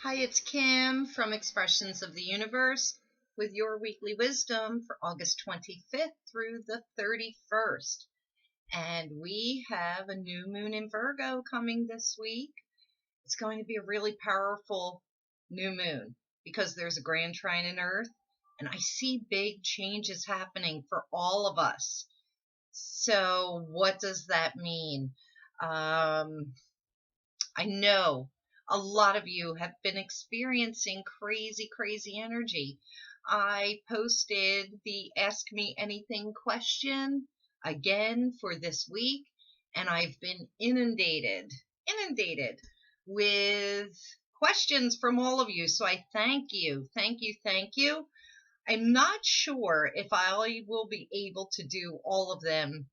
Hi, it's Kim from Expressions of the Universe with your weekly wisdom for August 25th through the 31st. And we have a new moon in Virgo coming this week. It's going to be a really powerful new moon because there's a grand trine in Earth, and I see big changes happening for all of us. So, what does that mean? I know a lot of you have been experiencing crazy energy. I posted the Ask Me Anything question again for this week, and I've been inundated with questions from all of you. So I thank you. I'm not sure if I will be able to do all of them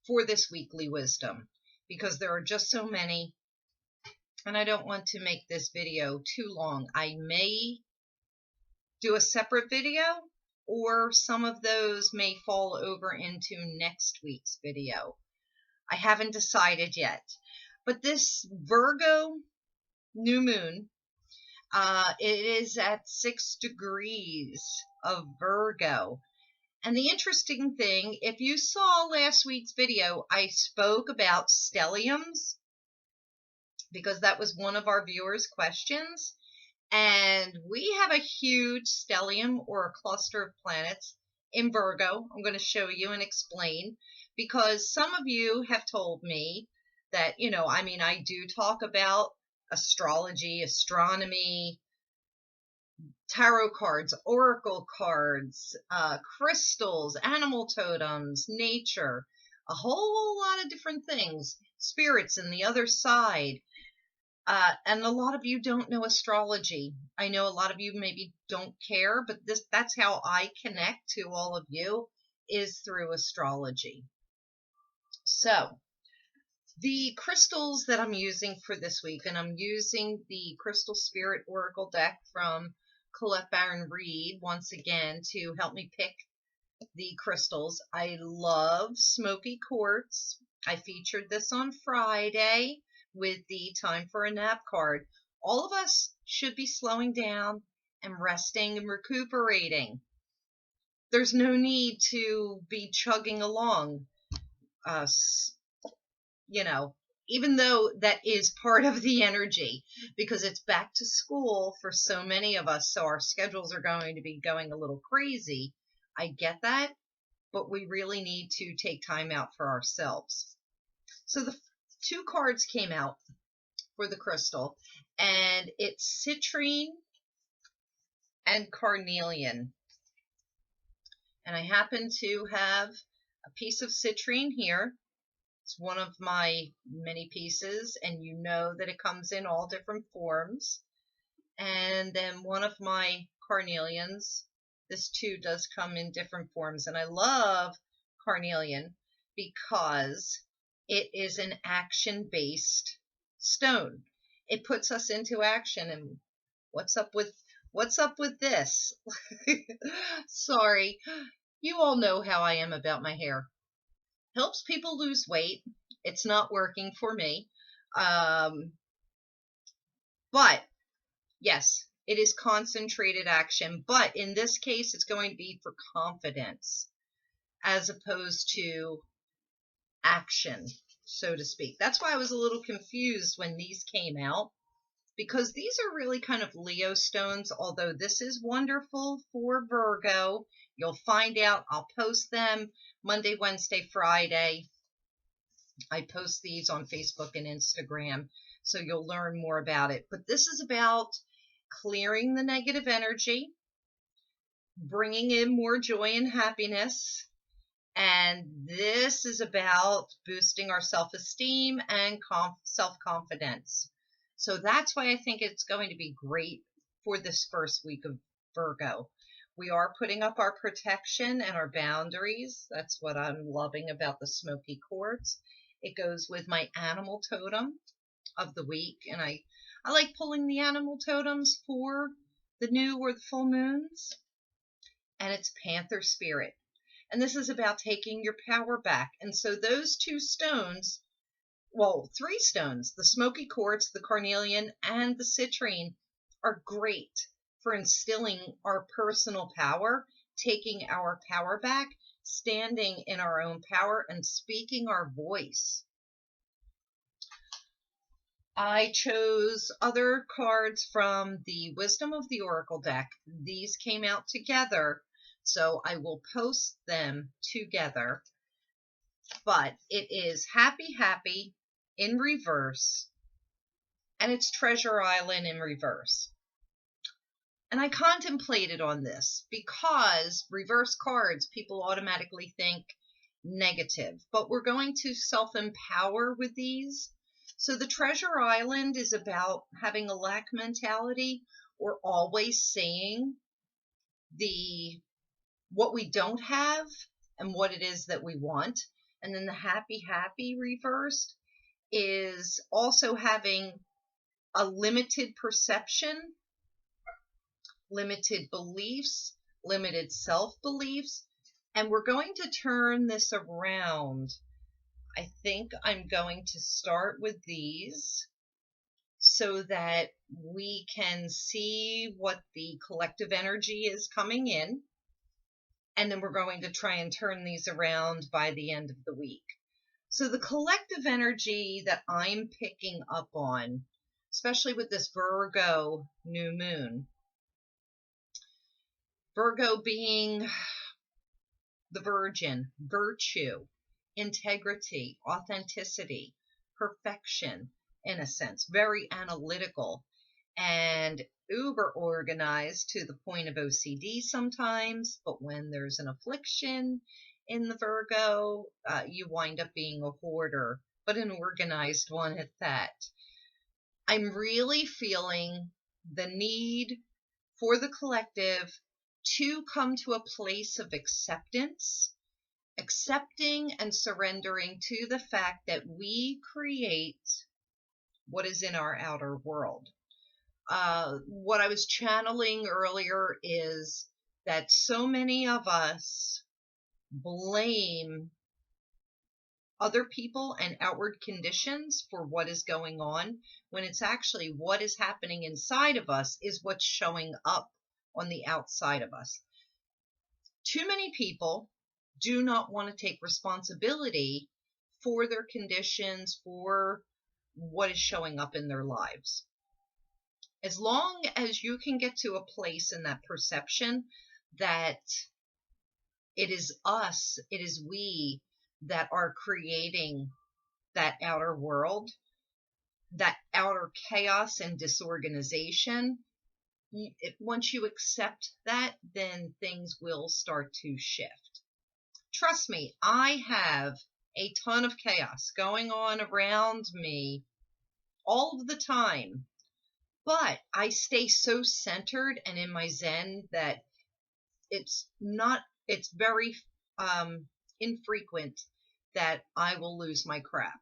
for this weekly wisdom because there are just so many. And I don't want to make this video too long. I may do a separate video, or some of those may fall over into next week's video. I haven't decided yet. But this Virgo new moon, it is at 6 degrees of Virgo. And the interesting thing, if you saw last week's video, I spoke about stelliums, because that was one of our viewers' questions. And we have a huge stellium, or a cluster of planets, in Virgo. I'm going to show you and explain, because some of you have told me that, I do talk about astrology, astronomy, tarot cards, oracle cards, crystals, animal totems, nature, a whole lot of different things, spirits and the other side. And a lot of you don't know astrology. I know a lot of you maybe don't care, but that's how I connect to all of you, is through astrology. So the crystals that I'm using for this week, and I'm using the Crystal Spirit Oracle deck from Colette Baron Reed once again to help me pick the crystals. I love smoky quartz. I featured this on Friday with the Time for a Nap card. All of us should be slowing down and resting and recuperating. There's no need to be chugging along, even though that is part of the energy, because it's back to school for so many of us, so our schedules are going to be going a little crazy. I get that, but we really need to take time out for ourselves. So the two cards came out for the crystal, and it's citrine and carnelian. And I happen to have a piece of citrine here. It's one of my many pieces, and you know that it comes in all different forms. And then one of my carnelians, this too does come in different forms. And I love carnelian because it is an action-based stone. It puts us into action. And what's up with this? Sorry, you all know how I am about my hair. Helps people lose weight. It's not working for me. But yes, it is concentrated action. But in this case, it's going to be for confidence as opposed to action, so to speak. That's why I was a little confused when these came out, because these are really kind of Leo stones, although this is wonderful for Virgo. You'll find out. I'll post them Monday, Wednesday, Friday. I post these on Facebook and Instagram, so you'll learn more about it. But this is about clearing the negative energy, bringing in more joy and happiness. And this is about boosting our self-esteem and self-confidence. So that's why I think it's going to be great for this first week of Virgo. We are putting up our protection and our boundaries. That's what I'm loving about the smoky quartz. It goes with my animal totem of the week. And I like pulling the animal totems for the new or the full moons. And it's Panther Spirit. And this is about taking your power back. And so those two stones, well, three stones, the smoky quartz, the carnelian, and the citrine, are great for instilling our personal power, taking our power back, standing in our own power, and speaking our voice. I chose other cards from the Wisdom of the Oracle deck. These came out together, so I will post them together. But it is Happy Happy in reverse, and it's Treasure Island in reverse. And I contemplated on this because reverse cards, people automatically think negative, but we're going to self-empower with these. So the Treasure Island is about having a lack mentality, or always saying what we don't have and what it is that we want. And then the Happy Happy reversed is also having a limited perception, limited beliefs, limited self-beliefs, and we're going to turn this around. I think I'm going to start with these so that we can see what the collective energy is coming in, and then we're going to try and turn these around by the end of the week. So the collective energy that I'm picking up on, especially with this Virgo new moon, Virgo being the Virgin, virtue, integrity, authenticity, perfection, innocence, very analytical and uber organized to the point of OCD sometimes. But when there's an affliction in the Virgo, you wind up being a hoarder, but an organized one at that. I'm really feeling the need for the collective to come to a place of acceptance, accepting and surrendering to the fact that we create what is in our outer world. What I was channeling earlier is that so many of us blame other people and outward conditions for what is going on, when it's actually what is happening inside of us is what's showing up on the outside of us. Too many people do not want to take responsibility for their conditions, for what is showing up in their lives. As long as you can get to a place in that perception that it is us, it is we that are creating that outer world, that outer chaos and disorganization, once you accept that, then things will start to shift. Trust me, I have a ton of chaos going on around me all of the time, but I stay so centered and in my Zen that it's very infrequent that I will lose my crap.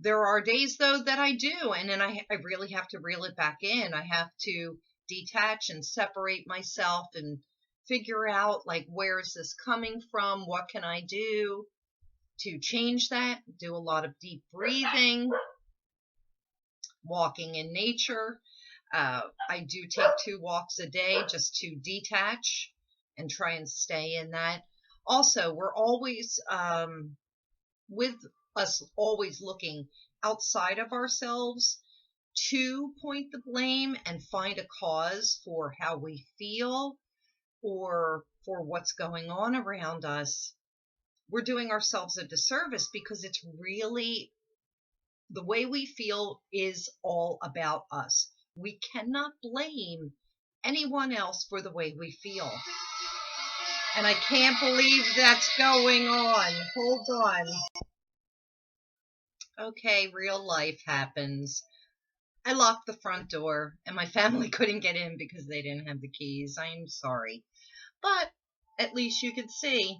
There are days, though, that I do, and then I really have to reel it back in. I have to detach and separate myself and figure out, like, where is this coming from? What can I do to change that? Do a lot of deep breathing, walking in nature. I do take 2 walks a day just to detach and try and stay in that. Also, we're always, with us always looking outside of ourselves to point the blame and find a cause for how we feel or for what's going on around us, we're doing ourselves a disservice, because it's really the way we feel is all about us. We cannot blame anyone else for the way we feel. And I can't believe that's going on. Hold on. Okay, real life happens. I locked the front door and my family couldn't get in because they didn't have the keys. I'm sorry. But at least you can see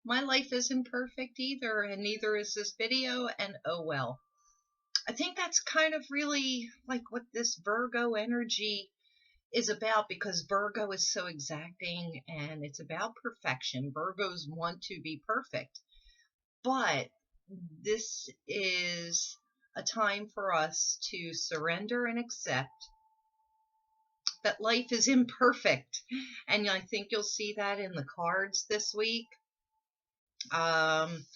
my life isn't perfect either, and neither is this video, and oh well. I think that's kind of really like what this Virgo energy is about, because Virgo is so exacting and it's about perfection. Virgos want to be perfect. But this is a time for us to surrender and accept that life is imperfect. And I think you'll see that in the cards this week. Um,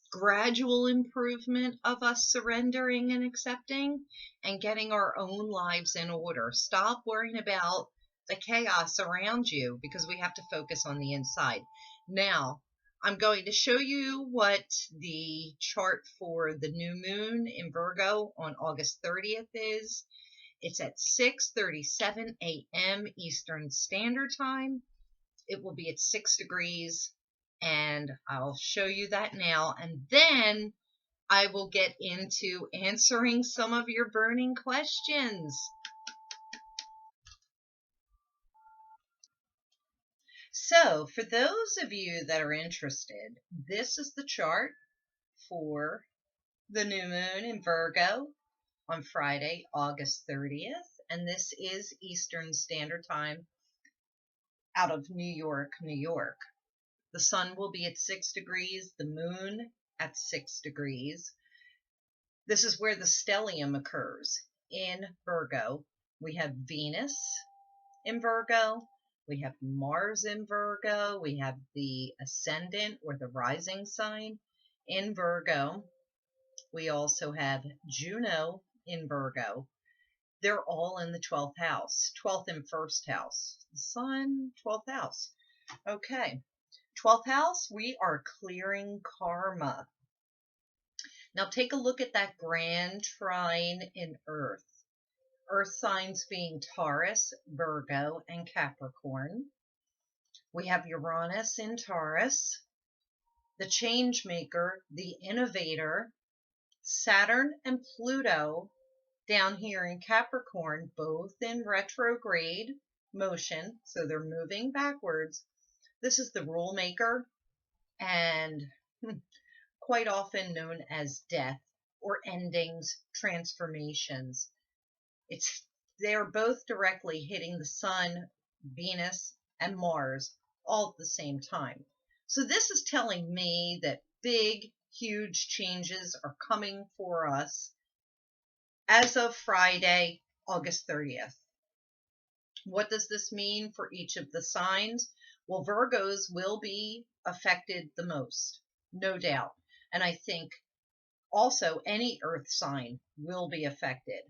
Gradual improvement of us surrendering and accepting and getting our own lives in order. Stop worrying about the chaos around you because we have to focus on the inside. Now, I'm going to show you what the chart for the new moon in Virgo on August 30th is. It's at 6:37 a.m. Eastern Standard Time. It will be at 6 degrees, and I'll show you that now. And then I will get into answering some of your burning questions. So, for those of you that are interested, this is the chart for the new moon in Virgo on Friday, August 30th. And this is Eastern Standard Time out of New York, New York. The sun will be at 6 degrees, the moon at 6 degrees. This is where the stellium occurs in Virgo. We have Venus in Virgo. We have Mars in Virgo. We have the ascendant or the rising sign in Virgo. We also have Juno in Virgo. They're all in the 12th house, 12th and 1st house. The sun, 12th house. Okay. 12th house, we are clearing karma. Now take a look at that grand trine in Earth. Earth signs being Taurus, Virgo, and Capricorn. We have Uranus in Taurus, the change maker, the innovator, Saturn and Pluto down here in Capricorn, both in retrograde motion, so they're moving backwards. This is the rule maker and quite often known as death or endings, transformations. They're both directly hitting the sun, Venus, and Mars all at the same time. So this is telling me that big, huge changes are coming for us as of Friday, August 30th. What does this mean for each of the signs? Well, Virgos will be affected the most, no doubt. And I think also any earth sign will be affected.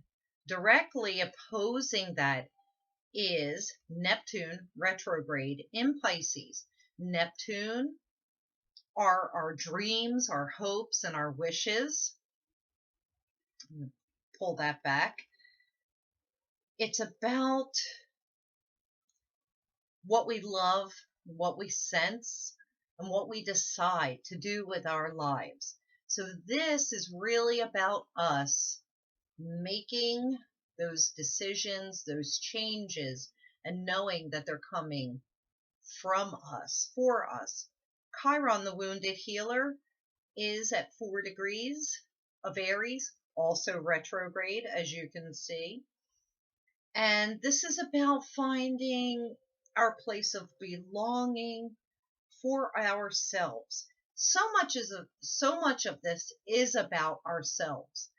Directly opposing that is Neptune retrograde in Pisces. Neptune are our dreams, our hopes, and our wishes. Pull that back. It's about what we love, what we sense, and what we decide to do with our lives. So this is really about us making those decisions, those changes, and knowing that they're coming from us, for us. Chiron, the wounded healer, is at 4 degrees of Aries, also retrograde, as you can see. And this is about finding our place of belonging for ourselves. So much of this is about ourselves.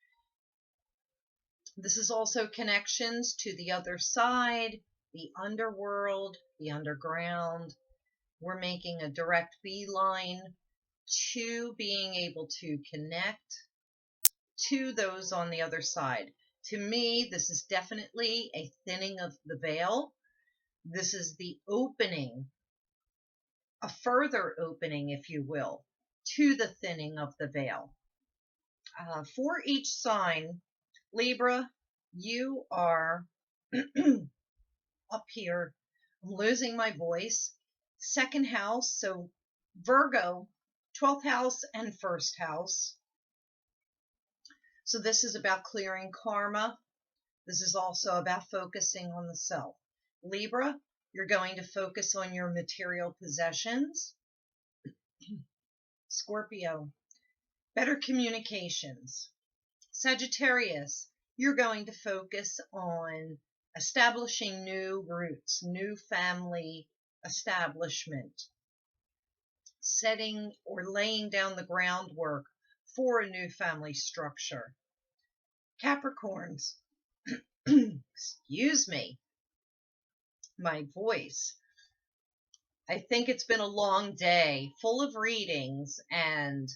This is also connections to the other side, the underworld, the underground. We're making a direct beeline to being able to connect to those on the other side. To me, this is definitely a thinning of the veil. This is the opening, a further opening, if you will, to the thinning of the veil. For each sign, Libra, you are up here. I'm losing my voice. Second house, so Virgo, 12th house and first house. So this is about clearing karma. This is also about focusing on the self. Libra, you're going to focus on your material possessions. Scorpio, better communications. Sagittarius, you're going to focus on establishing new roots, new family establishment, setting or laying down the groundwork for a new family structure. Capricorns, excuse me. my voice. I think it's been a long day full of readings, and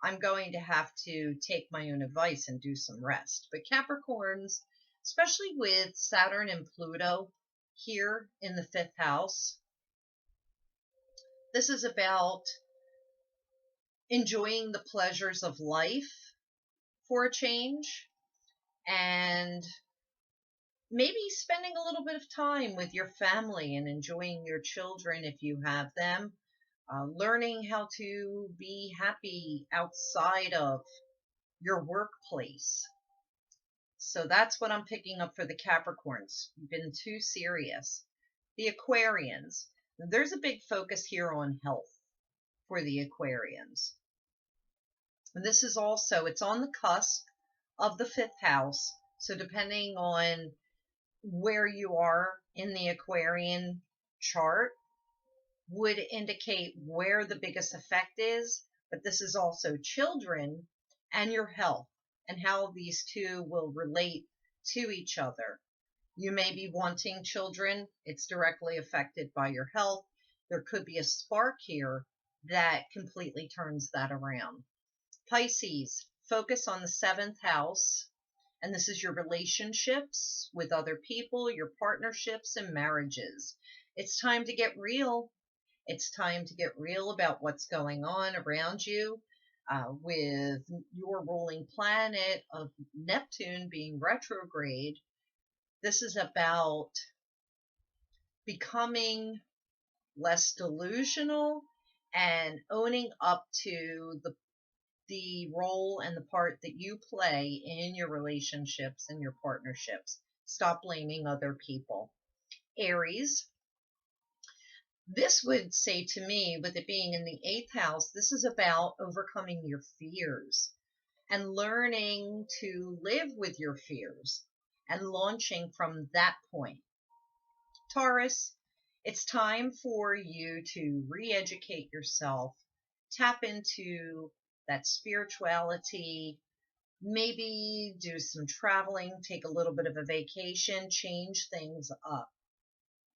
I'm going to have to take my own advice and do some rest. But Capricorns, especially with Saturn and Pluto here in the fifth house, this is about enjoying the pleasures of life for a change, and maybe spending a little bit of time with your family and enjoying your children if you have them, learning how to be happy outside of your workplace. So that's what I'm picking up for the Capricorns. You've been too serious. The Aquarians, there's a big focus here on health for the Aquarians. And this is also, it's on the cusp of the fifth house. So depending on where you are in the Aquarian chart would indicate where the biggest effect is, but this is also children and your health and how these two will relate to each other. You may be wanting children. It's directly affected by your health. There could be a spark here that completely turns that around. Pisces, focus on the seventh house. And this is your relationships with other people, your partnerships and marriages. It's time to get real. It's time to get real about what's going on around you with your ruling planet of Neptune being retrograde. This is about becoming less delusional and owning up to the role and the part that you play in your relationships and your partnerships. Stop blaming other people. Aries, this would say to me, with it being in the eighth house, this is about overcoming your fears and learning to live with your fears and launching from that point. Taurus, it's time for you to re-educate yourself, tap into that spirituality, maybe do some traveling, take a little bit of a vacation, change things up.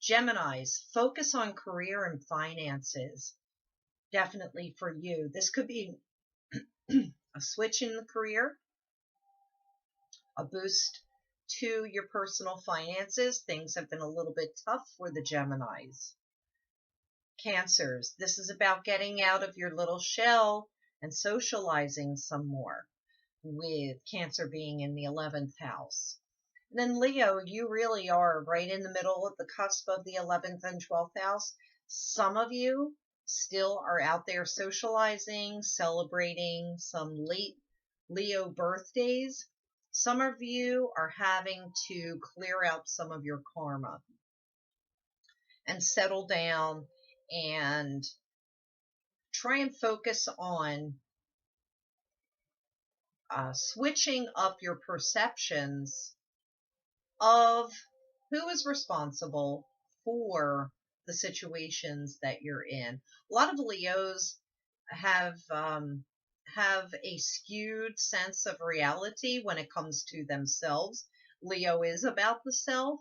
Geminis, focus on career and finances. Definitely for you. This could be a switch in the career, a boost to your personal finances. Things have been a little bit tough for the Geminis. Cancers, this is about getting out of your little shell and socializing some more, with Cancer being in the 11th house. And then Leo, you really are right in the middle of the cusp of the 11th and 12th house. Some of you still are out there socializing, celebrating some late Leo birthdays. Some of you are having to clear out some of your karma and settle down and try and focus on switching up your perceptions of who is responsible for the situations that you're in. A lot of Leos have a skewed sense of reality when it comes to themselves. Leo is about the self,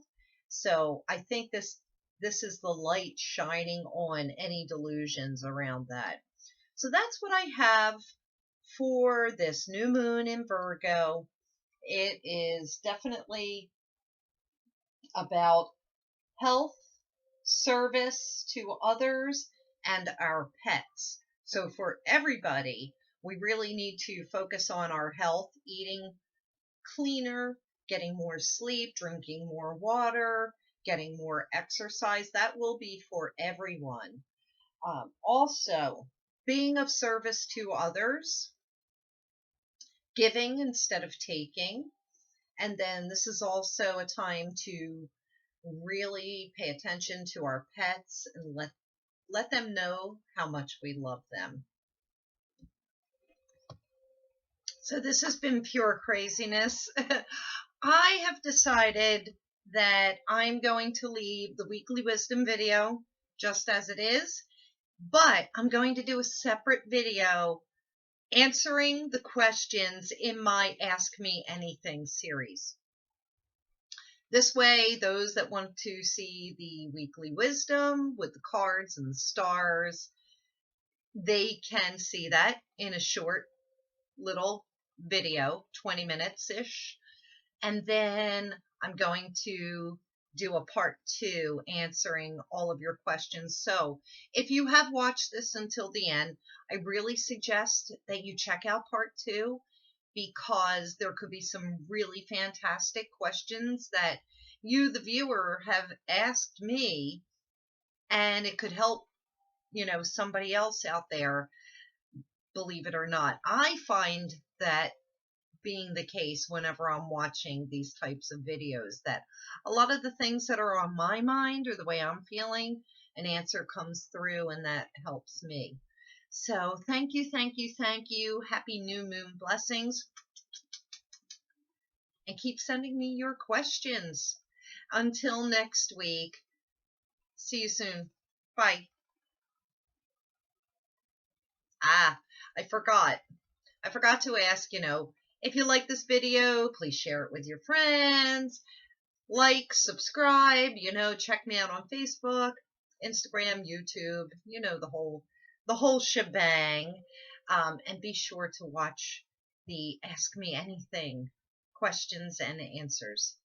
so I think this is the light shining on any delusions around that. So that's what I have for this new moon in Virgo. It is definitely about health, service to others, and our pets. So for everybody, we really need to focus on our health, eating cleaner, getting more sleep, drinking more water, getting more exercise. That will be for everyone. Also, being of service to others, giving instead of taking. And then this is also a time to really pay attention to our pets and let them know how much we love them. So this has been pure craziness. I have decided that I'm going to leave the weekly wisdom video just as it is, but I'm going to do a separate video answering the questions in my Ask Me Anything series. This way, those that want to see the weekly wisdom with the cards and the stars, they can see that in a short little video, 20 minutes ish. And then I'm going to do a part 2 answering all of your questions. So if you have watched this until the end, I really suggest that you check out part 2, because there could be some really fantastic questions that you, the viewer, have asked me, and it could help, somebody else out there, believe it or not. I find that being the case whenever I'm watching these types of videos, that a lot of the things that are on my mind or the way I'm feeling, an answer comes through, and that helps me. So thank you, thank you, thank you. Happy new moon blessings, and keep sending me your questions. Until next week, see you soon. Bye. Ah, I forgot. I forgot to ask, if you like this video, please share it with your friends. Like, subscribe, check me out on Facebook, Instagram, YouTube, the whole shebang. And be sure to watch the Ask Me Anything questions and answers.